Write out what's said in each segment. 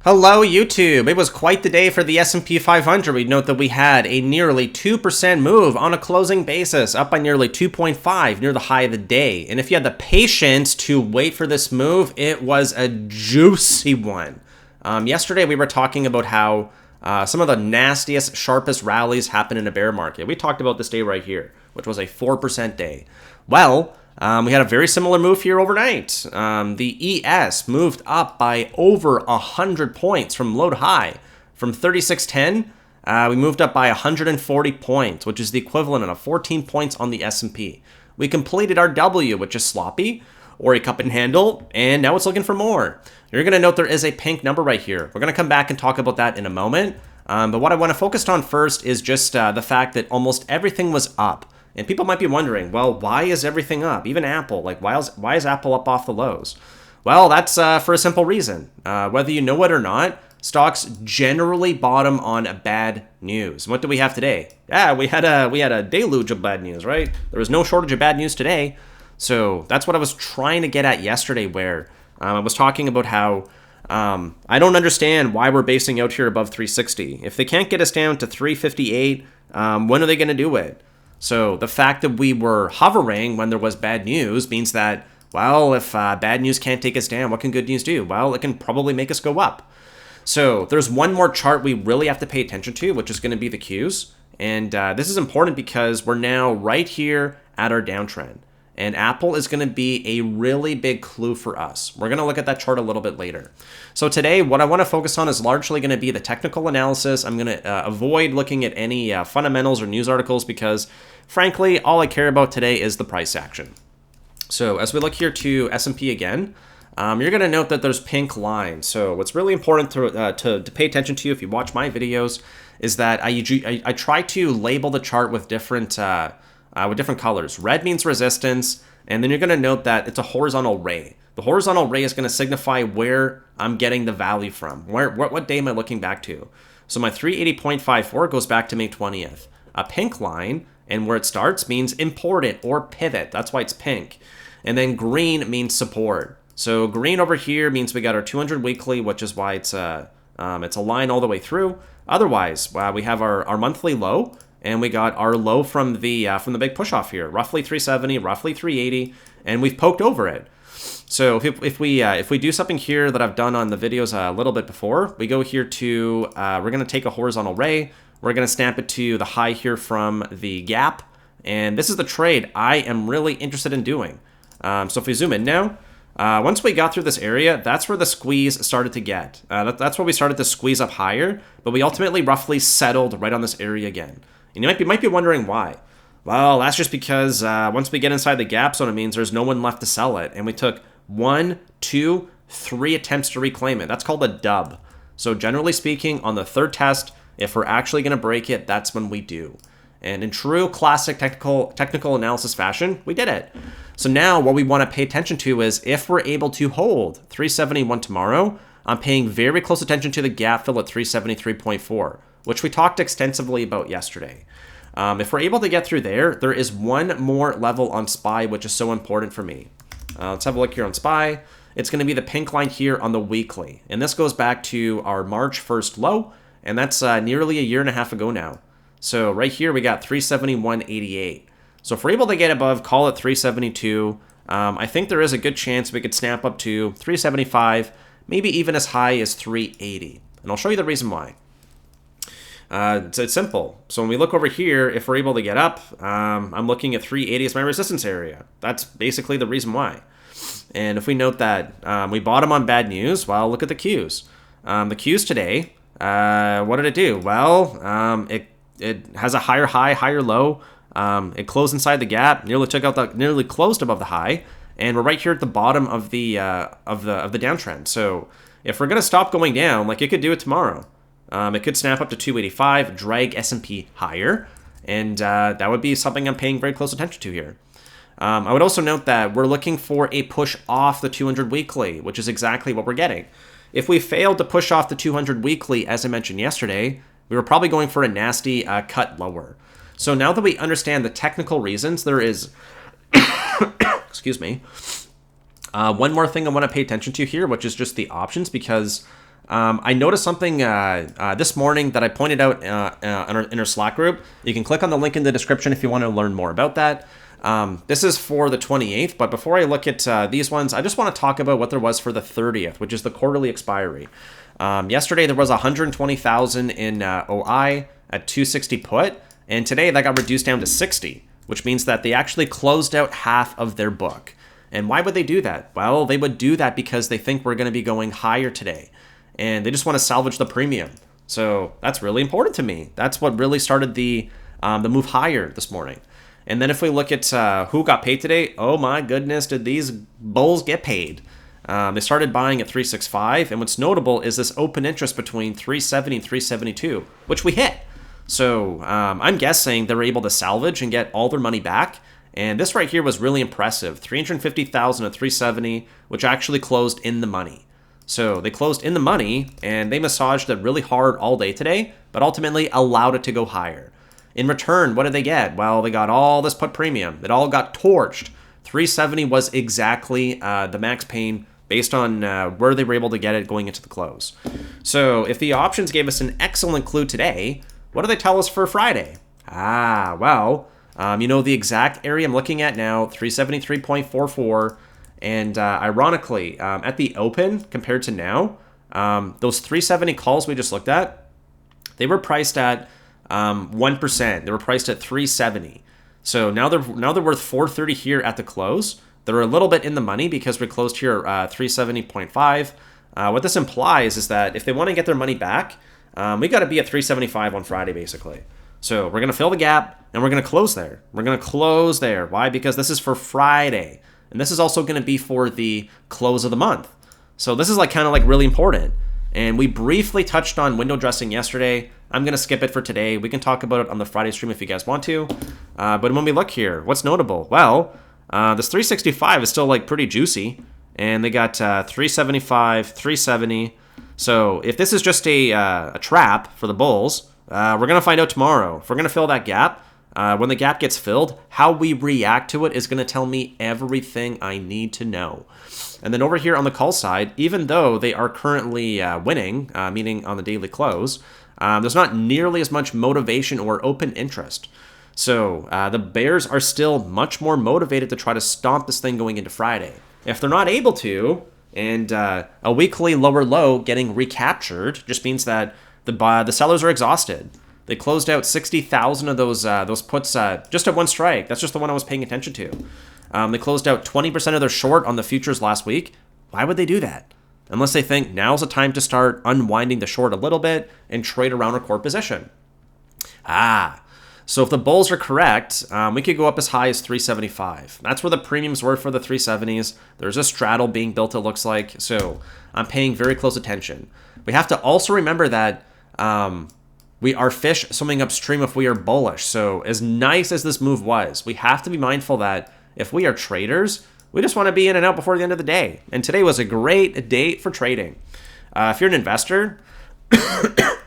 Hello YouTube! It was quite the day for the SP 500. We note that we had a nearly 2% move on a closing basis, up by nearly 2.5, near the high of the day. And if you had the patience to wait for this move, it was a juicy one. Yesterday we were talking about how some of the nastiest, sharpest rallies happen in a bear market. We talked about this day right here, which was a 4% day. Well, we had a very similar move here overnight. The ES moved up by over 100 points from low to high. From 3610, we moved up by 140 points, which is the equivalent of 14 points on the S&P. We completed our W, which is sloppy, or a cup and handle, and now it's looking for more. You're going to note there is a pink number right here. We're going to come back and talk about that in a moment. But what I want to focus on first is just the fact that almost everything was up. And people might be wondering, well, why is everything up? Even Apple, like why is Apple up off the lows? Well, that's for a simple reason. Whether you know it or not, stocks generally bottom on bad news. And what do we have today? Yeah, we had a deluge of bad news, right? There was no shortage of bad news today. So that's what I was trying to get at yesterday, where I was talking about how I don't understand why we're basing out here above 360. If they can't get us down to 358, when are they going to do it? So the fact that we were hovering when there was bad news means that, well, if bad news can't take us down, what can good news do? Well, it can probably make us go up. So there's one more chart we really have to pay attention to, which is going to be the Qs. And this is important because we're now right here at our downtrend. And Apple is going to be a really big clue for us. We're going to look at that chart a little bit later. So today, what I want to focus on is largely going to be the technical analysis. I'm going to avoid looking at any fundamentals or news articles because, frankly, all I care about today is the price action. So as we look here to S&P again, you're going to note that there's pink lines. So what's really important to pay attention to if you watch my videos is that I try to label the chart with different colors. Red means resistance, and then you're going to note that it's a horizontal ray. The horizontal ray is going to signify where I'm getting the value from. What day am I looking back to? So my 380.54 goes back to May 20th. A pink line, and where it starts, means important or pivot. That's why it's pink. And then green means support. So green over here means we got our 200 weekly, which is why it's a line all the way through. Otherwise, we have our monthly low, and we got our low from the big push off here, roughly 370, roughly 380, and we've poked over it. So if we do something here that I've done on the videos a little bit before, we go here to we're going to take a horizontal ray. We're going to snap it to the high here from the gap, and this is the trade I am really interested in doing. So if we zoom in now, once we got through this area, that's where the squeeze started to get. That's where we started to squeeze up higher, but we ultimately roughly settled right on this area again. And you might be wondering why. Well, that's just because once we get inside the gap zone, it means there's no one left to sell it. And we took 1, 2, 3 attempts to reclaim it. That's called a dub. So generally speaking, on the third test, if we're actually going to break it, that's when we do. And in true classic technical analysis fashion, we did it. So now what we want to pay attention to is if we're able to hold 371 tomorrow, I'm paying very close attention to the gap fill at 373.4. which we talked extensively about yesterday. If we're able to get through there is one more level on SPY, which is so important for me. Let's have a look here on SPY. It's going to be the pink line here on the weekly. And this goes back to our March 1st low, and that's nearly a year and a half ago now. So right here, we got 371.88. So if we're able to get above, call it 372, I think there is a good chance we could snap up to 375, maybe even as high as 380. And I'll show you the reason why. It's simple. So when we look over here, if we're able to get up, I'm looking at 380 as my resistance area. That's basically the reason why. And if we note that we bottom on bad news, well, look at the Qs. The Qs today, what did it do? Well, it has a higher high, higher low. It closed inside the gap, nearly closed above the high, and we're right here at the bottom of the downtrend. So if we're gonna stop going down, like it could do it tomorrow. It could snap up to 285, drag S&P higher, and that would be something I'm paying very close attention to here. I would also note that we're looking for a push off the 200 weekly, which is exactly what we're getting. If we failed to push off the 200 weekly, as I mentioned yesterday, we were probably going for a nasty cut lower. So now that we understand the technical reasons, there is, excuse me, one more thing I want to pay attention to here, which is just the options, because I noticed something this morning that I pointed out in our Slack group. You can click on the link in the description if you want to learn more about that. This is for the 28th, but before I look at these ones, I just want to talk about what there was for the 30th, which is the quarterly expiry. Yesterday, there was 120,000 in OI at 260 put, and today that got reduced down to 60, which means that they actually closed out half of their book. And why would they do that? Well, they would do that because they think we're going to be going higher today, and they just want to salvage the premium. So that's really important to me. That's what really started the move higher this morning. And then if we look at who got paid today, oh my goodness, did these bulls get paid? They started buying at 365, and what's notable is this open interest between 370 and 372, which we hit. So I'm guessing they were able to salvage and get all their money back. And this right here was really impressive, 350,000 at 370, which actually closed in the money. So they closed in the money, and they massaged it really hard all day today, but ultimately allowed it to go higher. In return, what did they get? Well, they got all this put premium. It all got torched. 370 was exactly the max pain based on where they were able to get it going into the close. So if the options gave us an excellent clue today, what do they tell us for Friday? Well, you know the exact area I'm looking at now, 373.44. And ironically, at the open compared to now, those 370 calls we just looked at, they were priced at 1%. They were priced at 370. So now they're worth 430 here at the close. They're a little bit in the money because we closed here 370.5. What this implies is that if they want to get their money back, we got to be at 375 on Friday basically. So we're going to fill the gap and we're going to close there. We're going to close there. Why? Because this is for Friday. And this is also going to be for the close of the month. So this is kind of really important. And we briefly touched on window dressing yesterday. I'm going to skip it for today. We can talk about it on the Friday stream if you guys want to. But when we look here, what's notable? Well, this 365 is still pretty juicy. And they got 375, 370. So if this is just a trap for the bulls, we're going to find out tomorrow. If we're going to fill that gap, when the gap gets filled, how we react to it is going to tell me everything I need to know. And then over here on the call side, even though they are currently winning, meaning on the daily close, there's not nearly as much motivation or open interest. So the bears are still much more motivated to try to stomp this thing going into Friday. If they're not able to, and a weekly lower low getting recaptured just means that the sellers are exhausted. They closed out 60,000 of those puts just at one strike. That's just the one I was paying attention to. They closed out 20% of their short on the futures last week. Why would they do that? Unless they think now's the time to start unwinding the short a little bit and trade around a core position. So if the bulls are correct, we could go up as high as 375. That's where the premiums were for the 370s. There's a straddle being built, it looks like. So I'm paying very close attention. We have to also remember that we are fish swimming upstream if we are bullish. So as nice as this move was, we have to be mindful that if we are traders, we just want to be in and out before the end of the day. And today was a great day for trading. If you're an investor,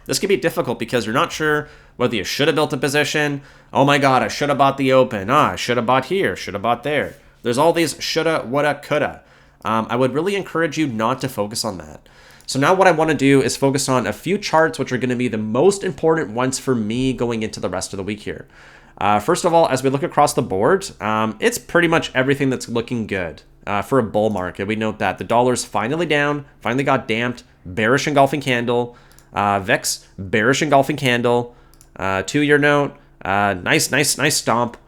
this can be difficult because you're not sure whether you should have built a position. Oh my God, I should have bought the open. I should have bought here, should have bought there. There's all these shoulda, woulda, coulda. I would really encourage you not to focus on that. So now what I want to do is focus on a few charts which are going to be the most important ones for me going into the rest of the week here. First of all, as we look across the board, it's pretty much everything that's looking good for a bull market. We note that the dollar's finally down, finally got damped, bearish engulfing candle. VIX, bearish engulfing candle. 2-year note, nice stomp.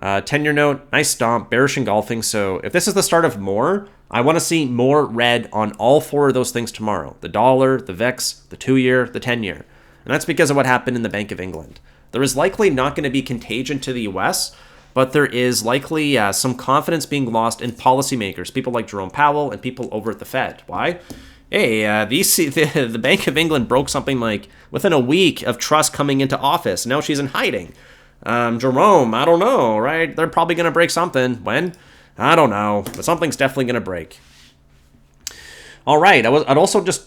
10-year note, nice stomp, bearish engulfing. So if this is the start of more, I want to see more red on all four of those things tomorrow. The dollar, the VIX, the 2-year, the 10-year. And that's because of what happened in the Bank of England. There is likely not going to be contagion to the US, but there is likely some confidence being lost in policymakers, people like Jerome Powell and people over at the Fed. Why? Hey, the Bank of England broke something within a week of Truss coming into office. Now she's in hiding. Jerome, I don't know, right? They're probably going to break something. When? I don't know, but something's definitely going to break. All right, I'd also just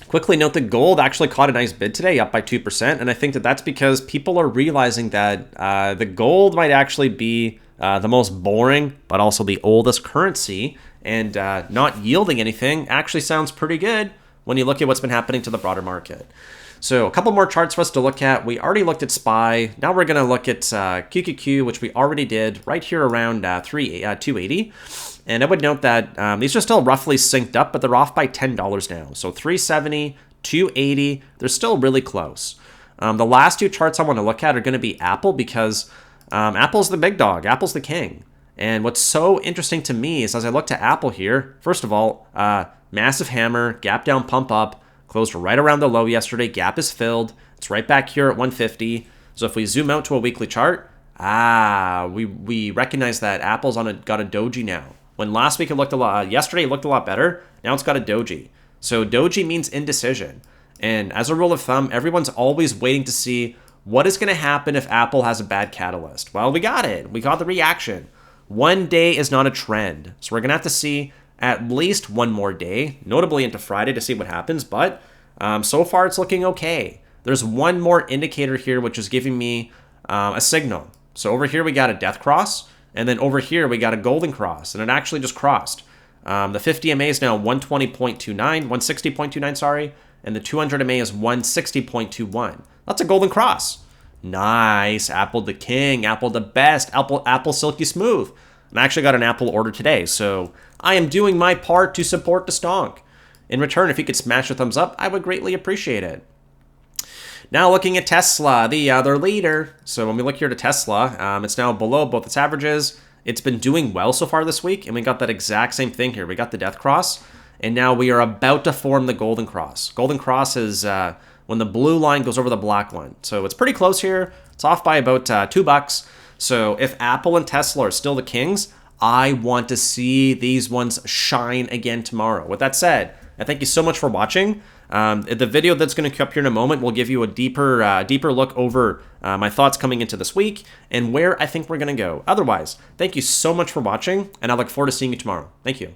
quickly note that gold actually caught a nice bid today, up by 2%, and I think that that's because people are realizing that the gold might actually be the most boring, but also the oldest currency, and not yielding anything actually sounds pretty good when you look at what's been happening to the broader market. So a couple more charts for us to look at. We already looked at SPY. Now we're going to look at QQQ, which we already did right here around 280. And I would note that these are still roughly synced up, but they're off by $10 now. So 370, 280, they're still really close. The last two charts I want to look at are going to be Apple because Apple's the big dog. Apple's the king. And what's so interesting to me is as I look to Apple here, first of all, massive hammer, gap down, pump up, closed right around the low yesterday. Gap is filled. It's right back here at 150. So if we zoom out to a weekly chart, we recognize that Apple's got a doji now. When last week it looked a lot, yesterday it looked a lot better. Now it's got a doji. So doji means indecision. And as a rule of thumb, everyone's always waiting to see what is going to happen if Apple has a bad catalyst. Well, we got it. We got the reaction. One day is not a trend. So we're going to have to see at least one more day, notably into Friday to see what happens. But so far it's looking okay. There's one more indicator here, which is giving me a signal. So over here we got a death cross. And then over here we got a golden cross. And it actually just crossed. The 50 MA is now 160.29, sorry. And the 200 MA is 160.21. That's a golden cross. Nice. Apple the king. Apple the best. Apple silky smooth. And I actually got an Apple order today. So I am doing my part to support the stonk. In return, if you could smash a thumbs up, I would greatly appreciate it. Now looking at Tesla, the other leader. So when we look here to Tesla, it's now below both its averages. It's been doing well so far this week. And we got that exact same thing here. We got the death cross. And now we are about to form the golden cross. Golden cross is when the blue line goes over the black one. So it's pretty close here. It's off by about $2. So if Apple and Tesla are still the kings, I want to see these ones shine again tomorrow. With that said, I thank you so much for watching. The video that's going to come up here in a moment will give you a deeper look over my thoughts coming into this week and where I think we're going to go. Otherwise, thank you so much for watching, and I look forward to seeing you tomorrow. Thank you.